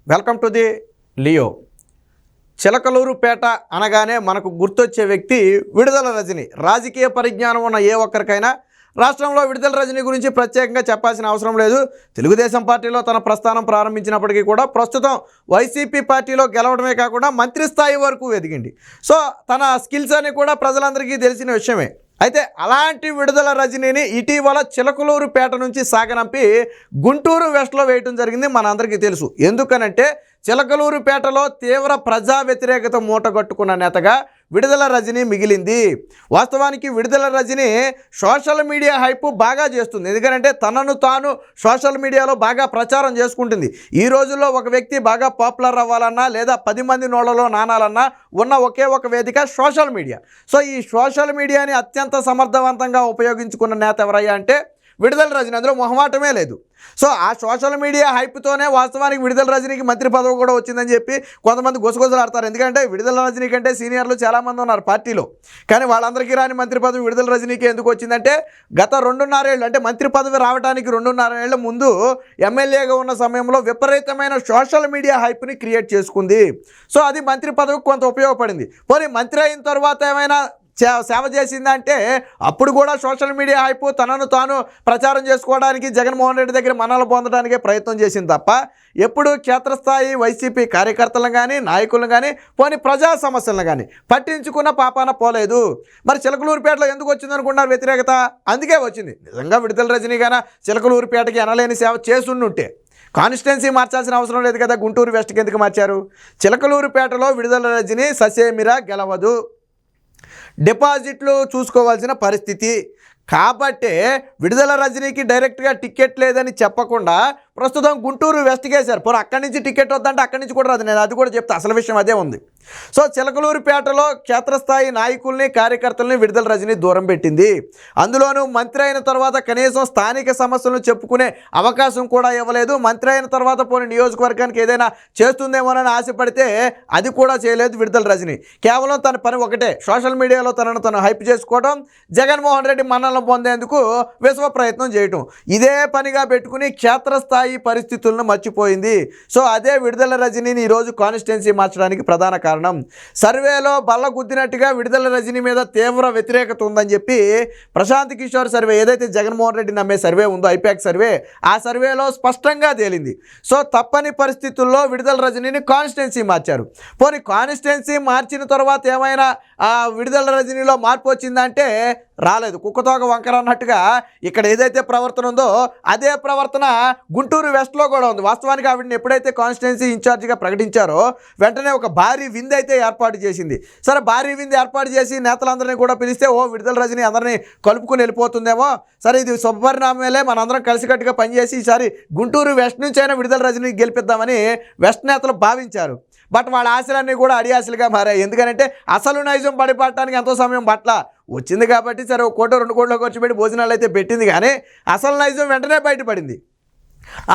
Welcome to the Leo. Chilakaluripet అనగానే మనకు గుర్తొచ్చే వ్యక్తి విడుదల రజని. రాజకీయ పరిజ్ఞానం ఉన్న ఏ ఒక్కరికైనా రాష్ట్రంలో విడుదల రజని గురించి ప్రత్యేకంగా చెప్పాల్సిన అవసరం లేదు. తెలుగుదేశం పార్టీలో తన ప్రస్థానం ప్రారంభించినప్పటికీ కూడా ప్రస్తుతం వైసీపీ పార్టీలో గెలవడమే కాకుండా మంత్రి స్థాయి వరకు ఎదిగింది. సో తన స్కిల్స్ అని కూడా ప్రజలందరికీ తెలిసిన విషయమే. అయితే అలాంటి విడుదల రజనీని ఇటీవల చిలకలూరుపేట నుంచి సాగనంపి గుంటూరు వెస్ట్లో వేయటం జరిగింది. మనందరికీ తెలుసు. ఎందుకనంటే చిలకలూరుపేటలో తీవ్ర ప్రజా వ్యతిరేకత మూటగట్టుకున్న నేతగా విడుదల రజని మిగిలింది. వాస్తవానికి విడుదల రజని సోషల్ మీడియా హైప్ బాగా చేస్తుంది. ఎందుకంటే తనను తాను సోషల్ మీడియాలో బాగా ప్రచారం చేసుకుంటుంది. ఈ రోజుల్లో ఒక వ్యక్తి బాగా పాపులర్ అవ్వాలన్నా లేదా 10 మంది నోళ్ళలో నానాలన్నా ఉన్న ఒకే ఒక వేదిక సోషల్ మీడియా. సో ఈ సోషల్ మీడియాని అత్యంత సమర్థవంతంగా ఉపయోగించుకున్న నేత ఎవరయ్యా అంటే విడుదల రజని. అందులో మొహమాటమే లేదు. సో ఆ సోషల్ మీడియా హైప్తోనే వాస్తవానికి విడుదల రజనీకి మంత్రి పదవి కూడా వచ్చిందని చెప్పి కొంతమంది గుసగుసలాడతారు. ఎందుకంటే విడుదల రజనీ కంటే సీనియర్లు చాలామంది ఉన్నారు పార్టీలో. కానీ వాళ్ళందరికీ రాని మంత్రి పదవి విడుదల రజనీకి ఎందుకు వచ్చిందంటే గత 2.5 ఏళ్ళు, అంటే మంత్రి పదవి రావడానికి 2.5 ఏళ్ల ముందు ఎమ్మెల్యేగా ఉన్న సమయంలో విపరీతమైన సోషల్ మీడియా హైప్ని క్రియేట్ చేసుకుంది. సో అది మంత్రి పదవికి కొంత ఉపయోగపడింది. పోనీ మంత్రి అయిన తర్వాత ఏమైనా సేవ చేసిందంటే అప్పుడు కూడా సోషల్ మీడియా హైప్ తనను తాను ప్రచారం చేసుకోవడానికి జగన్మోహన్ రెడ్డి దగ్గర మన్నలు పొందడానికే ప్రయత్నం చేసింది తప్ప ఎప్పుడు క్షేత్రస్థాయి వైసీపీ కార్యకర్తలను కానీ నాయకులను కానీ పోనీ ప్రజా సమస్యలను కానీ పట్టించుకున్న పాపాన పోలేదు. మరి చిలకలూరుపేటలో ఎందుకు వచ్చింది అనుకున్నారు వ్యతిరేకత? అందుకే వచ్చింది. నిజంగా విడుదల రజనీ గాన చిలకలూరుపేటకి ఎనలేని సేవ చేసుండుంటే కాన్స్టిట్యున్సీ మార్చాల్సిన అవసరం లేదు కదా. గుంటూరు వెస్ట్కి ఎందుకు మార్చారు? చిలకలూరుపేటలో విడుదల రజనీ ససేమిరా గెలవదు, డిపాజిట్లు చూసుకోవాల్సిన పరిస్థితి. కాబట్టే విడుదల రజనీకి డైరెక్ట్గా టికెట్ లేదని చెప్పకుండా ప్రస్తుతం గుంటూరు వెస్ట్కి వేశారు. పోనీ అక్కడి నుంచి టికెట్ వద్దంటే అక్కడి నుంచి కూడా రాదు. నేను అది కూడా చెప్తా, అసలు విషయం అదే ఉంది. సో చిలకలూరుపేటలో క్షేత్రస్థాయి నాయకుల్ని కార్యకర్తల్ని విడుదల రజనీ దూరం పెట్టింది. అందులోనూ మంత్రి అయిన తర్వాత కనీసం స్థానిక సమస్యలను చెప్పుకునే అవకాశం కూడా ఇవ్వలేదు. మంత్రి అయిన తర్వాత పోనీ నియోజకవర్గానికి ఏదైనా చేస్తుందేమోనని ఆశపడితే అది కూడా చేయలేదు విడుదల రజనీ. కేవలం తన పని ఒకటే, సోషల్ మీడియాలో తనను తను హైప్ చేసుకోవడం, జగన్మోహన్ రెడ్డి మన్నలను పొందేందుకు విశ్వ ప్రయత్నం చేయటం. ఇదే పనిగా పెట్టుకుని క్షేత్రస్థాయి పరిస్థితులను మర్చిపోయింది. సో అదే విడుదల రజనీని ఈరోజు కాన్స్టిట్యున్సీ మార్చడానికి ప్రధాన కారణం. సర్వేలో బల్ల గుద్దినట్టుగా విడుదల రజనీ మీద తీవ్ర వ్యతిరేకత ఉందని చెప్పి ప్రశాంత్ కిషోర్ సర్వే, ఏదైతే జగన్మోహన్ రెడ్డి నమ్మే సర్వే ఉందో ఐపాక్ సర్వే, ఆ సర్వేలో స్పష్టంగా తేలింది. సో తప్పని పరిస్థితుల్లో విడుదల రజనీని కాన్స్టిట్యున్సీ మార్చారు. పోనీ కాన్స్టిట్యున్సీ మార్చిన తర్వాత ఏమైనా విడుదల రజనీలో మార్పు వచ్చిందంటే రాలేదు. కుక్కతోక వంకర అన్నట్టుగా ఇక్కడ ఏదైతే ప్రవర్తన ఉందో అదే ప్రవర్తన గుంటూరు వెస్ట్లో కూడా ఉంది. వాస్తవానికి ఆవిడని ఎప్పుడైతే కాన్స్టిట్యున్సీ ఇన్ఛార్జిగా ప్రకటించారో వెంటనే ఒక భారీ విందు అయితే ఏర్పాటు చేసింది. సరే, భారీ విందు ఏర్పాటు చేసి నేతలందరినీ కూడా పిలిస్తే విడుదల రజనీ అందరినీ కలుపుకుని వెళ్ళిపోతుందేమో, సరే ఇది శుభపరిణామాలే, మనందరం కలిసికట్టుగా పనిచేసి ఈసారి గుంటూరు వెస్ట్ నుంచి అయినా విడుదల రజనీ గెలిపిద్దామని వెస్ట్ నేతలు భావించారు. బట్ వాళ్ళ ఆశలన్నీ కూడా అడియాశలుగా మారాయి. ఎందుకంటే అసలు నైజం పడిపడటానికి ఎంతో సమయం పట్ల వచ్చింది కాబట్టి సరే 1 కోటి 2 కోట్లు ఖర్చు పెట్టి భోజనాలు అయితే పెట్టింది, కానీ అసలు నైజం వెంటనే బయటపడింది.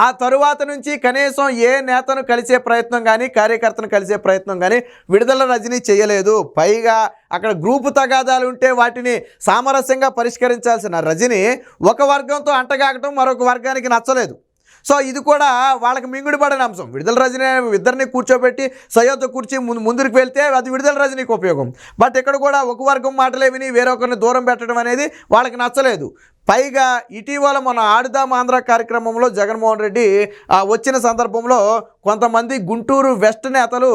ఆ తరువాత నుంచి కనీసం ఏ నేతను కలిసే ప్రయత్నం కానీ కార్యకర్తను కలిసే ప్రయత్నం కానీ విడుదల రజనీ చేయలేదు. పైగా అక్కడ గ్రూపు తగాదాలు ఉంటే వాటిని సామరస్యంగా పరిష్కరించాల్సిన రజనీ ఒక వర్గంతో అంటగాకటం మరొక వర్గానికి నచ్చలేదు. సో ఇది కూడా వాళ్ళకి మింగుడు పడిన అంశం. విడుదల రజనీ ఇద్దరిని కూర్చోబెట్టి సయ్యతో కూర్చి ముందుకు వెళ్తే అది విడుదల రజనీకి ఉపయోగం. బట్ ఇక్కడ కూడా ఒక వర్గం మాటలే విని వేరొకరిని దూరం పెట్టడం అనేది వాళ్ళకి నచ్చలేదు. పైగా ఇటీవల మన ఆడుదాం ఆంధ్ర కార్యక్రమంలో జగన్మోహన్ రెడ్డి వచ్చిన సందర్భంలో కొంతమంది గుంటూరు వెస్ట్ నేతలు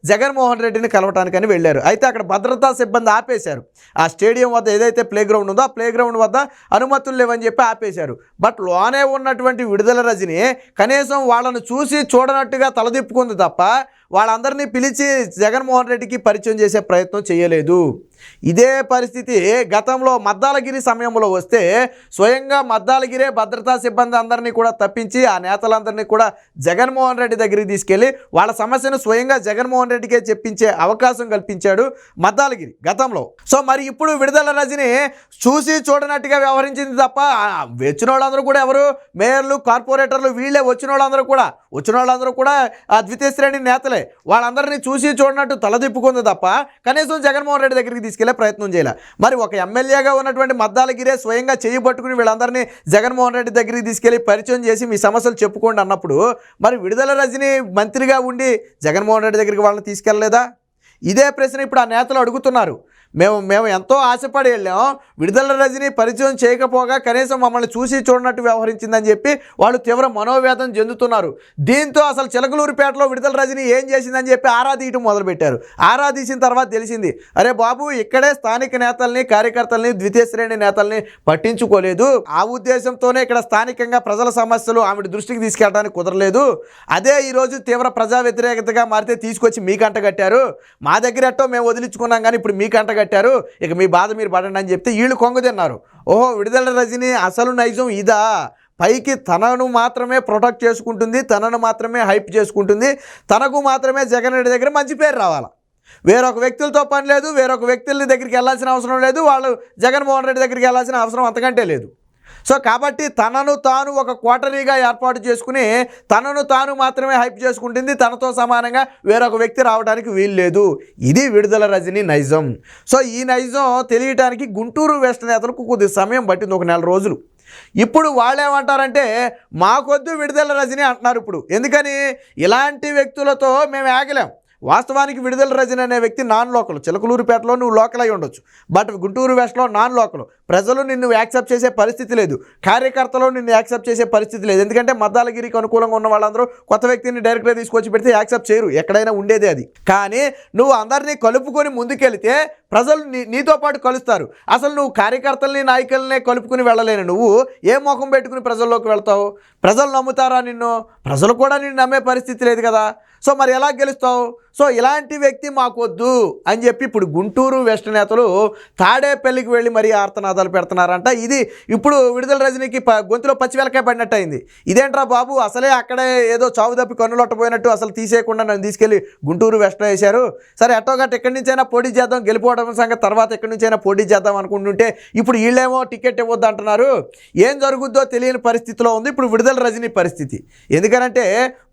జగన్మోహన్ రెడ్డిని కలవటానికని వెళ్ళారు. అయితే అక్కడ భద్రతా సిబ్బంది ఆపేశారు. ఆ స్టేడియం వద్ద ఏదైతే ప్లే గ్రౌండ్ ఉందో ఆ ప్లే గ్రౌండ్ వద్ద అనుమతులు లేవని చెప్పి ఆపేశారు. బట్ లోనే ఉన్నటువంటి విడుదల రజనీ కనీసం వాళ్ళను చూసి చూడనట్టుగా తలదిప్పుకుంది తప్ప వాళ్ళందరినీ పిలిచి జగన్మోహన్ రెడ్డికి పరిచయం చేసే ప్రయత్నం చేయలేదు. ఇదే పరిస్థితి గతంలో మద్దాలగిరి సమయంలో వస్తే స్వయంగా మద్దాలగిరే భద్రతా సిబ్బంది అందరినీ కూడా తప్పించి ఆ నేతలందరినీ కూడా జగన్మోహన్ రెడ్డి దగ్గరికి తీసుకెళ్ళి వాళ్ళ సమస్యను స్వయంగా జగన్మోహన్ రెడ్డికే చెప్పించే అవకాశం కల్పించాడు మద్దాలగిరి గతంలో. సో మరి ఇప్పుడు విడుదల రజనీ చూసి చూడనట్టుగా వ్యవహరించింది తప్ప వచ్చిన వాళ్ళందరూ కూడా ఎవరు మేయర్లు, కార్పొరేటర్లు, వీళ్ళే వచ్చిన వాళ్ళందరూ కూడా ద్వితీయ శ్రేణి నేతలే. వాళ్ళందరినీ చూసి చూడనట్టు తలదిప్పుకుంది తప్ప కనీసం జగన్మోహన్ రెడ్డి దగ్గరికి తీసుకెళ్లే ప్రయత్నం చేయాలి. మరి ఒక ఎమ్మెల్యేగా ఉన్నటువంటి మద్దాలగిరే స్వయంగా చేయబట్టు పట్టుకుని వీళ్ళందరినీ జగన్మోహన్ రెడ్డి దగ్గరికి తీసుకెళ్లి పరిచయం చేసి మీ సమస్యలు చెప్పుకోండి అన్నప్పుడు మరి విడుదల రజని మంత్రిగా ఉండి జగన్మోహన్ రెడ్డి దగ్గరికి వాళ్ళని తీసుకెళ్ళలేదా? ఇదే ప్రశ్న ఇప్పుడు ఆ నేతలు అడుగుతున్నారు. మేము ఎంతో ఆశపడి వెళ్ళాం, విడుదల రజని పరిచయం చేయకపోగా కనీసం మమ్మల్ని చూసి చూడనట్టు వ్యవహరించిందని చెప్పి వాళ్ళు తీవ్ర మనోవేదన చెందుతున్నారు. దీంతో అసలు చిలకలూరిపేటలో విడుదల రజని ఏం చేసిందని చెప్పి ఆరా తీయటం మొదలుపెట్టారు. ఆరా తీసిన తర్వాత తెలిసింది, అరే బాబు ఇక్కడే స్థానిక నేతల్ని కార్యకర్తల్ని ద్వితీయ శ్రేణి నేతల్ని పట్టించుకోలేదు. ఆ ఉద్దేశంతోనే ఇక్కడ స్థానికంగా ప్రజల సమస్యలు ఆవిడ దృష్టికి తీసుకెళ్ళడానికి కుదరలేదు. అదే ఈరోజు తీవ్ర ప్రజా వ్యతిరేకతగా మారితే తీసుకొచ్చి మీకు అంటగట్టారు. మా దగ్గర ఎట్టో మేము వదిలించుకున్నాం కానీ ఇప్పుడు మీకు అంటగట్టారు, ఇక మీ బాధ మీరు పడండి అని చెప్తే వీళ్ళు కొంగు తిన్నారు. ఓహో, విడుదల రజని అసలు నైజం ఇదా? పైకి తనను మాత్రమే ప్రొటెక్ట్ చేసుకుంటుంది, తనను మాత్రమే హైప్ చేసుకుంటుంది, తనకు మాత్రమే జగన్ రెడ్డి దగ్గర మంచి పేరు రావాలి. వేరొక వ్యక్తులతో పని లేదు, వేరొక వ్యక్తుల దగ్గరికి వెళ్ళాల్సిన అవసరం లేదు, వాళ్ళు జగన్మోహన్ రెడ్డి దగ్గరికి వెళ్ళాల్సిన అవసరం అంతకంటే లేదు. సో కాబట్టి తనను తాను ఒక క్వార్టరీగా ఏర్పాటు చేసుకుని తనను తాను మాత్రమే హైప్ చేసుకుంటుంది, తనతో సమానంగా వేరొక వ్యక్తి రావడానికి వీలు లేదు. ఇది విడుదల రజని నైజం. సో ఈ నైజం తెలియటానికి గుంటూరు వెస్ట్ నేతలకు కొద్ది సమయం పట్టింది, ఒక 4 రోజులు. ఇప్పుడు వాళ్ళేమంటారంటే మాకొద్దు విడుదల రజని అంటున్నారు. ఇప్పుడు ఎందుకని? ఇలాంటి వ్యక్తులతో మేము ఆగలేం. వాస్తవానికి విడుదల రజని అనే వ్యక్తి నాన్ లోకల్. చిలకలూరిపేటలో నువ్వు లోకల్ అయి ఉండొచ్చు, బట్ గుంటూరు వెస్ట్లో నాన్ లోకల్. ప్రజలు నిన్ను యాక్సెప్ట్ చేసే పరిస్థితి లేదు, కార్యకర్తలు నిన్ను యాక్సెప్ట్ చేసే పరిస్థితి లేదు. ఎందుకంటే మద్దాలగిరికి అనుకూలంగా ఉన్న వాళ్ళందరూ కొత్త వ్యక్తిని డైరెక్ట్గా తీసుకొచ్చి పెడితే యాక్సెప్ట్ చేయరు, ఎక్కడైనా ఉండేదే అది. కానీ నువ్వు అందరినీ కలుపుకొని ముందుకెళ్తే ప్రజలు నీతో పాటు కలుస్తారు. అసలు నువ్వు కార్యకర్తల్ని నాయకులనే కలుపుకుని వెళ్ళలేను, నువ్వు ఏ ముఖం పెట్టుకుని ప్రజల్లోకి వెళ్తావు? ప్రజలు నమ్ముతారా నిన్ను? ప్రజలు కూడా నిన్ను నమ్మే పరిస్థితి లేదు కదా. సో మరి ఎలా గెలుస్తావు? సో ఇలాంటి వ్యక్తి మాకొద్దు అని చెప్పి ఇప్పుడు గుంటూరు వెస్ట్ నేతలు తాడేపల్లికి వెళ్ళి మరీ ఆర్తనాదాలు పెడుతున్నారంట. ఇది ఇప్పుడు విడుదల రజనీకి గొంతులో పచ్చివెలకాయ పడినట్టు అయింది. ఇదేంట్రా బాబు, అసలే అక్కడే ఏదో చావు తప్పి కన్నులొట్టపోయినట్టు అసలు తీసేయకుండా నన్ను తీసుకెళ్ళి గుంటూరు వెస్ట్లో వేశారు. సరే ఎట్టోగట్టు ఎక్కడి నుంచైనా పోటీ చేద్దాం, గెలిపోవడం సంగతి తర్వాత ఎక్కడి నుంచైనా పోటీ చేద్దాం అనుకుంటుంటే ఇప్పుడు వీళ్ళేమో టికెట్ ఇవ్వద్దు అంటున్నారు. ఏం జరుగుద్దో తెలియని పరిస్థితిలో ఉంది ఇప్పుడు విడుదల రజనీ పరిస్థితి. ఎందుకనంటే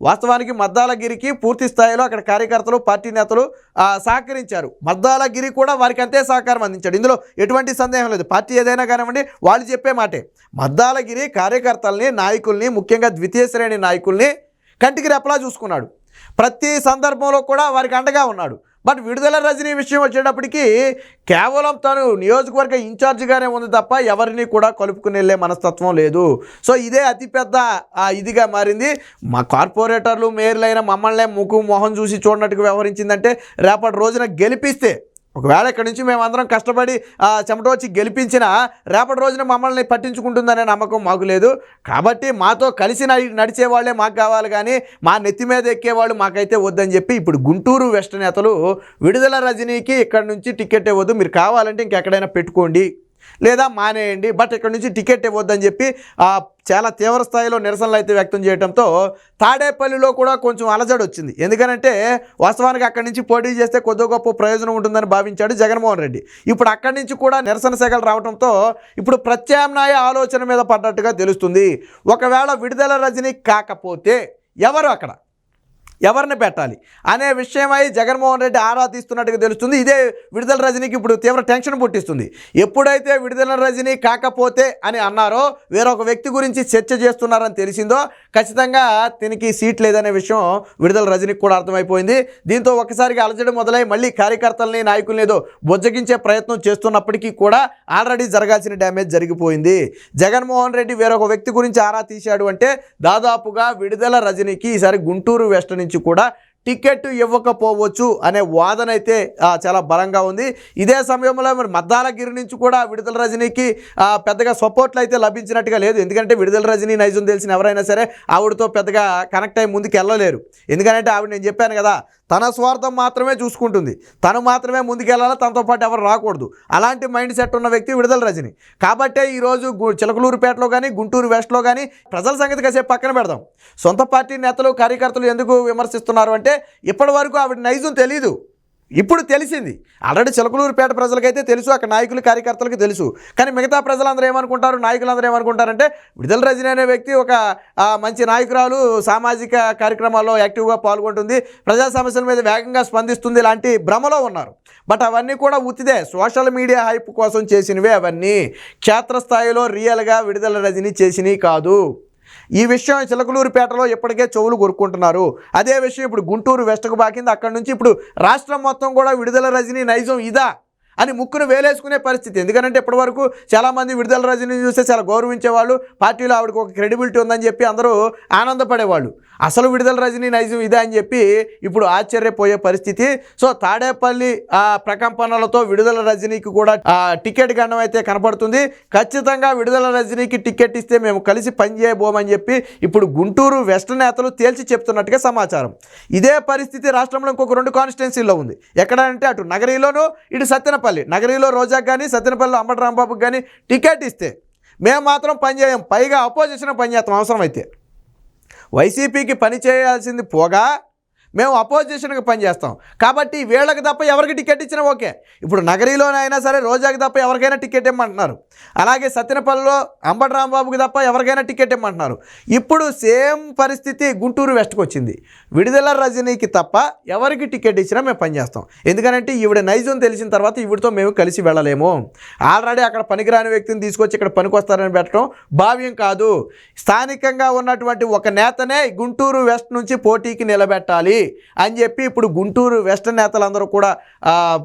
వాస్తవానికి మద్దాలగిరికి పూర్తి స్థాయిలో అక్కడ కార్యకర్తలు పార్టీ నేతలు సహకరించారు. మద్దాలగిరి కూడా వారికి అంతే సహకారం అందించాడు. ఇందులో ఎటువంటి సందేహం లేదు. పార్టీ ఏదైనా కానివ్వండి, వాళ్ళు చెప్పే మాటే. మద్దాలగిరి కార్యకర్తల్ని, నాయకుల్ని, ముఖ్యంగా ద్వితీయ శ్రేణి నాయకుల్ని కంటికి రెప్పలా చూసుకున్నాడు. ప్రతి సందర్భంలో కూడా వారికి అండగా ఉన్నాడు. బట్ విడుదల రజనీ విషయం వచ్చేటప్పటికి కేవలం తను నియోజకవర్గ ఇన్ఛార్జిగానే ఉంది తప్ప ఎవరిని కూడా కలుపుకుని వెళ్ళే మనస్తత్వం లేదు. సో ఇదే అతిపెద్ద ఇదిగా మారింది. మా కార్పొరేటర్లు, మేయర్లైన మమ్మల్ని మొహం చూసి చూడనట్టుగా వ్యవహరించిందంటే రేపటి రోజున గెలిపిస్తే, ఒకవేళ ఇక్కడి నుంచి మేమందరం కష్టపడి చెమట వచ్చి గెలిపించినా రేపటి రోజున మమ్మల్ని పట్టించుకుంటుందనే నమ్మకం మాకు లేదు. కాబట్టి మాతో కలిసి నడిచేవాళ్లే మాకు కావాలి, కానీ మా నెత్తి మీద ఎక్కేవాళ్ళు మాకైతే వద్దని చెప్పి ఇప్పుడు గుంటూరు వెస్ట్ నేతలు విడుదల రజనీకి ఇక్కడ నుంచి టికెట్ ఇవ్వద్దు, మీరు కావాలంటే ఇంకెక్కడైనా పెట్టుకోండి లేదా మానేయండి, బట్ ఇక్కడ నుంచి టికెట్ ఇవ్వద్దని చెప్పి చాలా తీవ్ర స్థాయిలో నిరసనలు అయితే వ్యక్తం చేయడంతో తాడేపల్లిలో కూడా కొంచెం అలజడి వచ్చింది. ఎందుకనంటే వాస్తవానికి అక్కడి నుంచి పోటీ చేస్తే కొద్ది గొప్ప ప్రయోజనం ఉంటుందని భావించాడు జగన్మోహన్ రెడ్డి. ఇప్పుడు అక్కడి నుంచి కూడా నిరసన శాఖలు రావడంతో ఇప్పుడు ప్రత్యామ్నాయ ఆలోచన మీద పడ్డట్టుగా తెలుస్తుంది. ఒకవేళ విడుదల రజనీ కాకపోతే ఎవరిని పెట్టాలి అనే విషయమై జగన్మోహన్ రెడ్డి ఆరా తీస్తున్నట్టుగా తెలుస్తుంది. ఇదే విడుదల రజనీకి ఇప్పుడు తీవ్ర టెన్షన్ పుట్టిస్తుంది. ఎప్పుడైతే విడుదల రజనీ కాకపోతే అని అన్నారో, వేరొక వ్యక్తి గురించి చర్చ చేస్తున్నారని తెలిసిందో, ఖచ్చితంగా దీనికి సీట్ లేదనే విషయం విడుదల రజనీకి కూడా అర్థమైపోయింది. దీంతో ఒక్కసారిగా అలజడి మొదలై మళ్ళీ కార్యకర్తల్ని, నాయకుల్ని ఏదో బొజ్జగించే ప్రయత్నం చేస్తున్నప్పటికీ కూడా ఆల్రెడీ జరగాల్సిన డ్యామేజ్ జరిగిపోయింది. జగన్మోహన్ రెడ్డి వేరొక వ్యక్తి గురించి ఆరా తీశాడు అంటే దాదాపుగా విడుదల రజనీకి ఈసారి గుంటూరు వెస్ట్ నుంచి కూడా టికెట్ ఇవ్వకపోవచ్చు అనే వాదన అయితే చాలా బలంగా ఉంది. ఇదే సమయంలో మరి మద్దాలగిరి నుంచి కూడా విడుదల రజనీకి పెద్దగా సపోర్ట్లు అయితే లభించినట్టుగా లేదు. ఎందుకంటే విడుదల రజనీ నైజం తెలిసిన ఎవరైనా సరే ఆవిడతో పెద్దగా కనెక్ట్ అయ్యి ముందుకు వెళ్ళలేరు. ఎందుకంటే ఆవిడ, నేను చెప్పాను కదా, తన స్వార్థం మాత్రమే చూసుకుంటుంది, తను మాత్రమే ముందుకెళ్ళాలి, తనతో పాటు ఎవరు రాకూడదు. అలాంటి మైండ్ సెట్ ఉన్న వ్యక్తి విడుదల రజనీ. కాబట్టే ఈరోజు చిలకలూరుపేటలో కానీ గుంటూరు వెస్ట్లో కానీ ప్రజల సంగతి కాసేపు పక్కన పెడదాం, సొంత పార్టీ నేతలు, కార్యకర్తలు ఎందుకు విమర్శిస్తున్నారు అంటే ఇప్పటి వరకు ఆవిడ నైజం తెలీదు. ఇప్పుడు తెలిసింది. ఆల్రెడీ చిలకలూరుపేట ప్రజలకైతే తెలుసు, అక్కడ నాయకులు కార్యకర్తలకు తెలుసు. కానీ మిగతా ప్రజలందరూ ఏమనుకుంటారు, నాయకులందరూ ఏమనుకుంటారంటే విడుదల రజని అనే వ్యక్తి ఒక మంచి నాయకురాలు, సామాజిక కార్యక్రమాల్లో యాక్టివ్గా పాల్గొంటుంది, ప్రజా సమస్యల మీద వేగంగా స్పందిస్తుంది, ఇలాంటి భ్రమలో ఉన్నారు. బట్ అవన్నీ కూడా ఉత్తిదే, సోషల్ మీడియా హైప్ కోసం చేసినవే అవన్నీ. క్షేత్రస్థాయిలో రియల్గా విడుదల రజని చేసినవి కాదు. ఈ విషయం చిలకలూరుపేటలో ఇప్పటికే చెవులు కొరుక్కుంటున్నారు. అదే విషయం ఇప్పుడు గుంటూరు వెస్ట్కు బాకింది. అక్కడి నుంచి ఇప్పుడు రాష్ట్రం మొత్తం కూడా విడుదల రజని నైజం ఇదా అని ముక్కును వేలేసుకునే పరిస్థితి. ఎందుకంటే ఇప్పటివరకు చాలామంది విడుదల రజని చూస్తే చాలా గౌరవించేవాళ్ళు, పార్టీలో ఆవిడకు ఒక క్రెడిబిలిటీ ఉందని చెప్పి అందరూ ఆనందపడేవాళ్ళు. అసలు విడుదల రజని నైజం ఇదే అని చెప్పి ఇప్పుడు ఆశ్చర్యపోయే పరిస్థితి. సో తాడేపల్లి ప్రకంపనలతో విడుదల రజనీకి కూడా టికెట్ గండం అయితే కనపడుతుంది. ఖచ్చితంగా విడుదల రజనీకి టికెట్ ఇస్తే మేము కలిసి పనిచేయబోమని చెప్పి ఇప్పుడు గుంటూరు వెస్ట్ నేతలు తేల్చి చెప్తున్నట్టుగా సమాచారం. ఇదే పరిస్థితి రాష్ట్రంలో ఇంకొక 2 కాన్స్టిట్యున్సీల్లో ఉంది. ఎక్కడంటే అటు నగరిలోనూ ఇటు సత్తెనపల్లి. నగరిలో రోజాకు కానీ సత్తెనపల్లిలో అంబటి రాంబాబుకి కానీ టికెట్ ఇస్తే మేము మాత్రం పనిచేయం, పైగా అపోజిషన్ పనిచేస్తాం. అవసరమైతే వైసీపీకి పని చేయాల్సింది పోగా మేము అపోజిషన్కి పనిచేస్తాం. కాబట్టి వీళ్ళకి తప్ప ఎవరికి టికెట్ ఇచ్చినా ఓకే. ఇప్పుడు నగరిలోనైనా సరే రోజాకి తప్ప ఎవరికైనా టికెట్ ఇమ్మంటున్నారు. అలాగే సత్తెనపల్లిలో అంబటి రాంబాబుకి తప్ప ఎవరికైనా టికెట్ ఇమ్మంటున్నారు. ఇప్పుడు సేమ్ పరిస్థితి గుంటూరు వెస్ట్కి వచ్చింది. విడుదల రజనీకి తప్ప ఎవరికి టికెట్ ఇచ్చినా మేము పనిచేస్తాం. ఎందుకంటే ఈవిడ నైజం తెలిసిన తర్వాత ఈవిడతో మేము కలిసి వెళ్ళలేము. ఆల్రెడీ అక్కడ పనికిరాని వ్యక్తిని తీసుకొచ్చి ఇక్కడ పనికొస్తారని పెట్టడం భావ్యం కాదు. స్థానికంగా ఉన్నటువంటి ఒక నేతనే గుంటూరు వెస్ట్ నుంచి పోటీకి నిలబెట్టాలి అని చెప్పి ఇప్పుడు గుంటూరు వెస్ట్ నేతలందరూ కూడా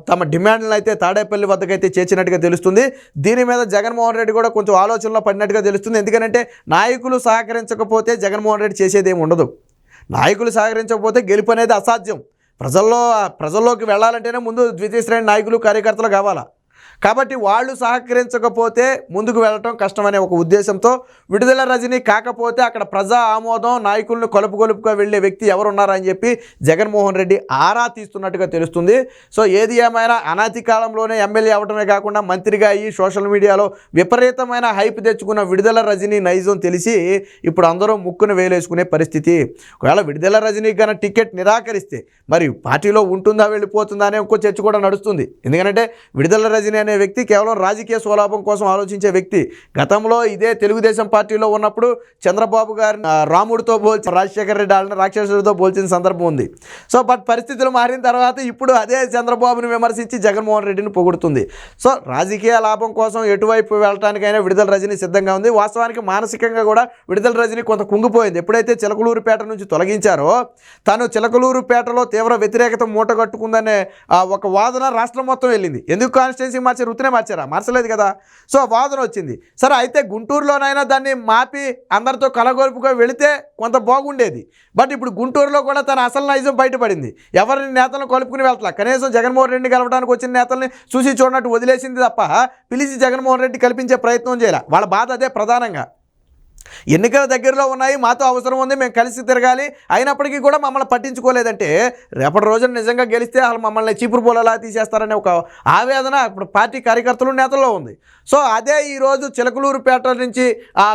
తమ డిమాండ్లను అయితే తాడేపల్లి వద్దకైతే చేర్చినట్టుగా తెలుస్తుంది. దీని మీద జగన్మోహన్ రెడ్డి కూడా కొంచెం ఆలోచనలో పడినట్టుగా తెలుస్తుంది. ఎందుకంటే నాయకులు సహకరించకపోతే జగన్మోహన్ రెడ్డి చేసేది ఏమి ఉండదు. నాయకులు సహకరించకపోతే గెలుపు అనేది అసాధ్యం. ప్రజల్లోకి వెళ్ళాలంటేనే ముందు ద్వితీయ శ్రేణి నాయకులు కార్యకర్తలు కావాలా. కాబట్టి వాళ్ళు సహకరించకపోతే ముందుకు వెళ్ళటం కష్టమనే ఒక ఉద్దేశంతో విడుదల రజని కాకపోతే అక్కడ ప్రజా ఆమోదం, నాయకులను కలుపుగా వెళ్ళే వ్యక్తి ఎవరున్నారని చెప్పి జగన్మోహన్ రెడ్డి ఆరా తీస్తున్నట్టుగా తెలుస్తుంది. సో ఏది ఏమైనా అనాది కాలంలోనే ఎమ్మెల్యే అవడమే కాకుండా మంత్రిగా అయ్యి సోషల్ మీడియాలో విపరీతమైన హైప్ తెచ్చుకున్న విడుదల రజని నైజం తెలిసి ఇప్పుడు అందరూ ముక్కును వేలేసుకునే పరిస్థితి. ఒకవేళ విడుదల రజని కన్నా టికెట్ నిరాకరిస్తే మరి పార్టీలో ఉంటుందా వెళ్ళిపోతుందా అనే ఇంకో చర్చ కూడా నడుస్తుంది. ఎందుకంటే విడుదల రజని అనే వ్యక్తి కేవలం రాజకీయ స్వలాభం కోసం ఆలోచించే వ్యక్తి. గతంలో ఇదే తెలుగుదేశం పార్టీలో ఉన్నప్పుడు చంద్రబాబు గారిని రాముడితో పోల్చి, రాజశేఖర రెడ్డి వాళ్ళని రాక్షసుడితో పోల్చిన సందర్భం ఉంది. సో బట్ పరిస్థితులు మారిన తర్వాత ఇప్పుడు అదే చంద్రబాబుని విమర్శించి జగన్మోహన్ రెడ్డిని పొగుడుతుంది. సో రాజకీయ లాభం కోసం ఎటువైపు వెళ్ళటానికైనా విడుదల రజని సిద్ధంగా ఉంది. వాస్తవానికి మానసికంగా కూడా విడుదల రజని కొంత కుంగిపోయింది. ఎప్పుడైతే చిలకలూరుపేట నుంచి తొలగించారో తను చిలకలూరుపేటలో తీవ్ర వ్యతిరేకత మూటగట్టుకుందనే ఒక వాదన రాష్ట్రం మొత్తం వెళ్ళింది. ఎందుకు కాన్స్టిట్యున్సీ మార్చారు, వృత్తినే మార్చలేదు కదా. సో వాదన వచ్చింది. సరే అయితే గుంటూరులోనైనా దాన్ని మాపి అందరితో కలగొలుపుగా వెళితే కొంత బాగుండేది. బట్ ఇప్పుడు గుంటూరులో కూడా తన అసలు నైజం బయటపడింది. ఎవరిని నేతలను కలుపుకుని వెళ్తలా, కనీసం జగన్మోహన్ రెడ్డిని కలవడానికి వచ్చిన నేతల్ని చూసి చూడనట్టు వదిలేసింది తప్ప పిలిచి జగన్మోహన్ రెడ్డి కల్పించే ప్రయత్నం చేయాలి. వాళ్ళ బాధ అదే ప్రధానంగా. ఎన్నికల దగ్గరలో ఉన్నాయి, మాతో అవసరం ఉంది, మేము కలిసి తిరగాలి, అయినప్పటికీ కూడా మమ్మల్ని పట్టించుకోలేదంటే రేపటి రోజున నిజంగా గెలిస్తే వాళ్ళు మమ్మల్ని చీపురు పూలలా తీసేస్తారనే ఒక ఆవేదన ఇప్పుడు పార్టీ కార్యకర్తలు నేతల్లో ఉంది. సో అదే ఈరోజు చిలకలూరుపేట నుంచి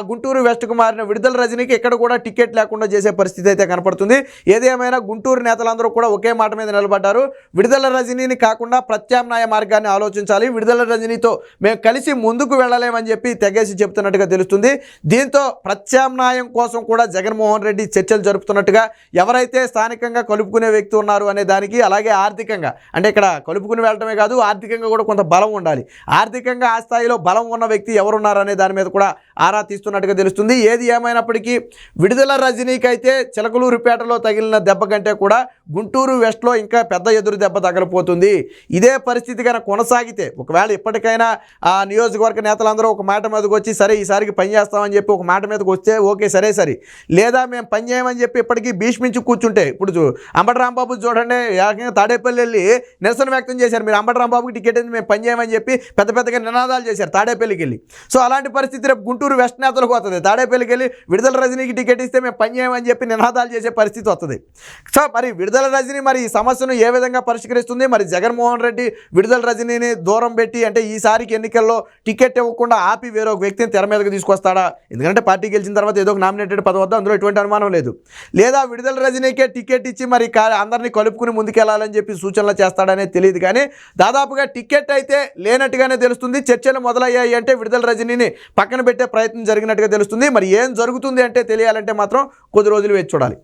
గుంటూరు వెస్ట్కు మారిన విడుదల రజనీకి ఎక్కడ కూడా టికెట్ లేకుండా చేసే పరిస్థితి అయితే కనపడుతుంది. ఏదేమైనా గుంటూరు నేతలందరూ కూడా ఒకే మాట మీద నిలబడ్డారు. విడుదల రజనీని కాకుండా ప్రత్యామ్నాయ మార్గాన్ని ఆలోచించాలి, విడుదల రజనీతో మేము కలిసి ముందుకు వెళ్ళలేమని చెప్పి తెగేసి చెప్తున్నట్టుగా తెలుస్తుంది. దీంతో ప్రత్యామ్నాయం కోసం కూడా జగన్మోహన్ రెడ్డి చర్చలు జరుపుతున్నట్టుగా, ఎవరైతే స్థానికంగా కలుపుకునే వ్యక్తి ఉన్నారు అనే దానికి, అలాగే ఆర్థికంగా, అంటే ఇక్కడ కలుపుకుని వెళ్ళటమే కాదు ఆర్థికంగా కూడా కొంత బలం ఉండాలి. ఆర్థికంగా ఆ స్థాయిలో బలం ఉన్న వ్యక్తి ఎవరున్నారు అనే దాని మీద కూడా ఆరా తీస్తున్నట్టుగా తెలుస్తుంది. ఏది ఏమైనప్పటికీ విడుదల రజనీకి అయితే చిలకలూరుపేటలో తగిలిన దెబ్బ కంటే కూడా గుంటూరు వెస్ట్లో ఇంకా పెద్ద ఎదురు దెబ్బ తగలపోతుంది. ఇదే పరిస్థితి కనుక కొనసాగితే, ఒకవేళ ఇప్పటికైనా ఆ నియోజకవర్గ నేతలందరూ ఒక మాట మీదకి వచ్చి సరే ఈసారికి పని చేస్తామని చెప్పి ఒక మాట మీదకి వస్తే ఓకే సరే, లేదా మేము పని చేయమని చెప్పి ఇప్పటికీ భీష్మించి కూర్చుంటే, ఇప్పుడు అంబటి రాంబాబు చూడండి ఏకంగా తాడేపల్లి వెళ్ళి నిరసన వ్యక్తం చేశారు, మీరు అంబటి రాంబాబుకి టికెట్ ఎందుకు, మేము పని చేయమని చెప్పి పెద్దగా నినాదాలు చేశారు తాడేపల్లికి వెళ్ళి. సో అలాంటి పరిస్థితి రేపు గుంటూరు వెస్ట్ నేతలకు వస్తుంది. తాడేపల్లికి వెళ్ళి విడుదల రజనీకి టికెట్ ఇస్తే మేము పని చేయమని చెప్పి నినాదాలు చేసే పరిస్థితి వస్తుంది. సో మరి విడుదల రజనీ మరి ఈ సమస్యను ఏ విధంగా పరిష్కరిస్తుంది, మరి జగన్మోహన్ రెడ్డి విడుదల రజనీని దూరం పెట్టి, అంటే ఈసారికి ఎన్నికల్లో టికెట్ ఇవ్వకుండా ఆపి వేరొక వ్యక్తిని తెర మీదకి తీసుకొస్తాడా? ఎందుకంటే పార్టీ పార్టీ గెలిచిన తర్వాత ఏదో ఒక నామినేటెడ్ పదవి వద్ద, అందులో ఎటువంటి అనుమానం లేదు. లేదా విడుదల రజనీకే టికెట్ ఇచ్చి మరి అందరినీ కలుపుకుని ముందుకెళ్లాలని చెప్పి సూచనలు చేస్తాడనేది తెలియదు. కానీ దాదాపుగా టికెట్ అయితే లేనట్టుగానే తెలుస్తుంది. చర్చలు మొదలయ్యాయి అంటే విడుదల రజనీని పక్కన పెట్టే ప్రయత్నం జరిగినట్టుగా తెలుస్తుంది. మరి ఏం జరుగుతుంది అంటే తెలియాలంటే మాత్రం కొద్ది రోజులు వేచి చూడాలి.